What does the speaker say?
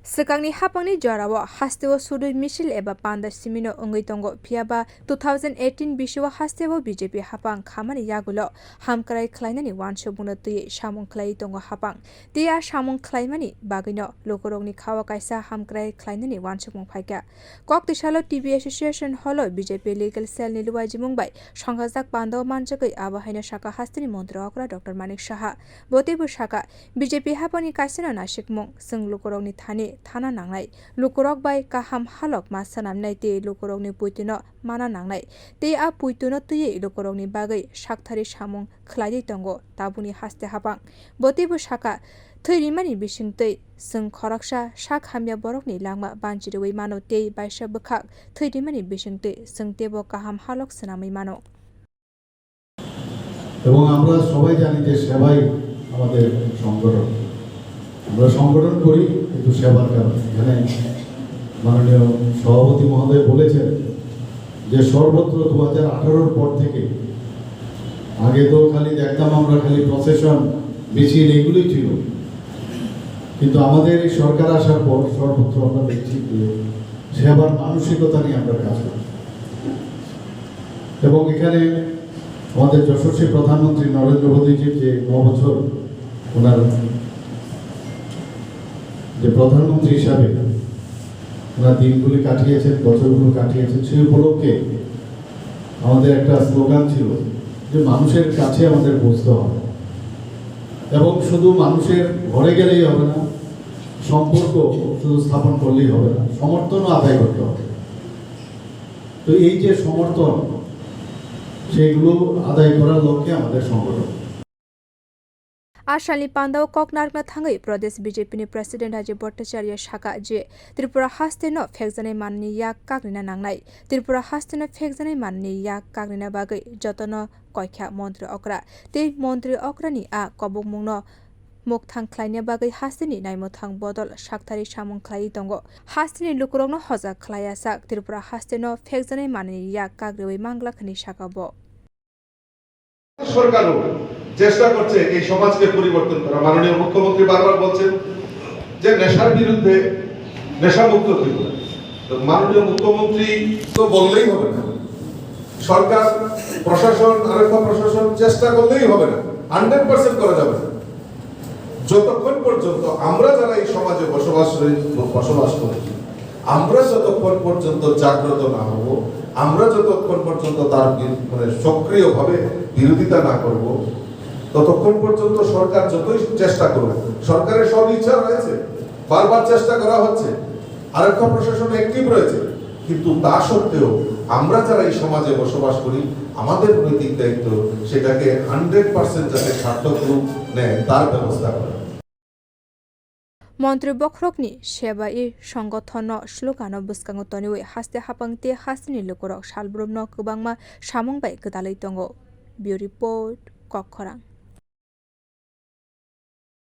Sekangni haphangni jorao haste o sudui misil eba panda simino ongoi tongo phiaba 2018 bishiwa haste o BJP haphang khamani yagulo hamkrai khlainani wansho bungna tui samung khlai tongo haphang tia samung khlaimani bagino lokorokni khawa kaisa hamkrai khlainani wansho bung phaika Koktisalo TV Association holo BJP legal cell ni luajimung bai songchajak panda manjagwi abohai sakha haste ni Montri okra Dr.Manik Saha botebu sakha BJP haphangni kaisana nasikmung sung lokorokni thani thana nangnai lukorok bai kaham halok ma sanamnai te lukorokni puitino mana nangnai te a puitino tuye lukorokni bagai sakthari samung khwlaiwi tongo tabuni haste haphang botibu sakha thৈরিমানি বিসিংতৈ जों खरकसा sak hamya borokni langma banjirwi mano tei baisa bkhak thৈরিমানি বিসিংতৈ जों tebo kaham halok sanamai mano এবং আমরা সবাই জানি যে সেবাই আমাদের সংগঠন আমরা সংগঠন করি কিন্তু সেবার কারণে এখানে মাননীয় সভাপতি মহোদয় বলেছেন যে সর্বত্র 2018 পর থেকে আগে তো খালি দেখতাম আমরা খালি প্রসেশন মিছিল এগুলোই ছিল কিন্তু আমাদের এই সরকার আসার পর সর্বত্র আমরা দেখছি যে সেবার মানসিকতা নিয়ে আমরা কাজ করি এবং এখানে আমাদের যশস্বী প্রধানমন্ত্রী নরেন্দ্র মোদীজির যে 9 বছর ওনার যে প্রধানমন্ত্রী হিসাবে ওনার দিনগুলি কাটিয়েছেন বছরগুলো কাটিয়েছেন সেই উপলক্ষে আমাদের একটা স্লোগান ছিল যে মানুষের কাছে আমাদের বসতে হবে এবং শুধু মানুষের ঘরে গেলেই হবে না সম্পর্ক শুধু স্থাপন করলেই হবে না সমর্থনও আদায় করতে হবে তো এই যে সমর্থন সেগুলো আদায় করার লক্ষ্যে আমাদের সংগঠন Ashali Pandao Koknarkna Thangai Pradesh BJP ni President Haji Bhattacharya Sakha je Tripura haste no phekjanai manni yak kagrina nangnai Tripura haste no phekjanai manni yak kagrina bagai jotono koikha Montri okra tei Montri okra ni a kobokmung no mokthang khlaina bagai haste ni naimothang bodol sakthari samung khlai tongo haste ni lukurok no hoja khlaya sak Tripura haste no phekjanai manni yak kagrewi mangla khani Sakha bo সরকারও চেষ্টা করছে এই সমাজকে পরিবর্তন করা মাননীয় মুখ্যমন্ত্রী বারবার বলছেন যে নেশার বিরুদ্ধে নেশামুক্ত ত্রিপুরা তো মাননীয় মুখ্যমন্ত্রী তো বললেই হবে না সরকার প্রশাসন আরেকটা প্রশাসন চেষ্টা করলেই হবে না 100% করা যাবে না যতক্ষণ পর্যন্ত আমরা যারা এই সমাজে বসবাস করি আমরা যতক্ষণ পর্যন্ত জাগ্রত না হব আমরা যতক্ষণ পর্যন্ত তার মানে সক্রিয়ভাবে বিরোধিতা না করব ততক্ষণ পর্যন্ত সরকার যতই চেষ্টা করবে সরকারের সব ইচ্ছা রয়েছে বারবার চেষ্টা করা হচ্ছে আরেকটা প্রশাসন অ্যাক্টিভ রয়েছে কিন্তু তা সত্ত্বেও আমরা যারা এই সমাজে বসবাস করি আমাদের নৈতিক দায়িত্ব সেটাকে 100% যাতে সার্থক রূপ নেয় তার ব্যবস্থা করা Montri bokhorokni Seva-e-songhothon'o slogan bwskango toniwi haste haphang te haste ni lukorok salbrumno kwbangma samung bai gdalai tongo. Bureau report Koktisalo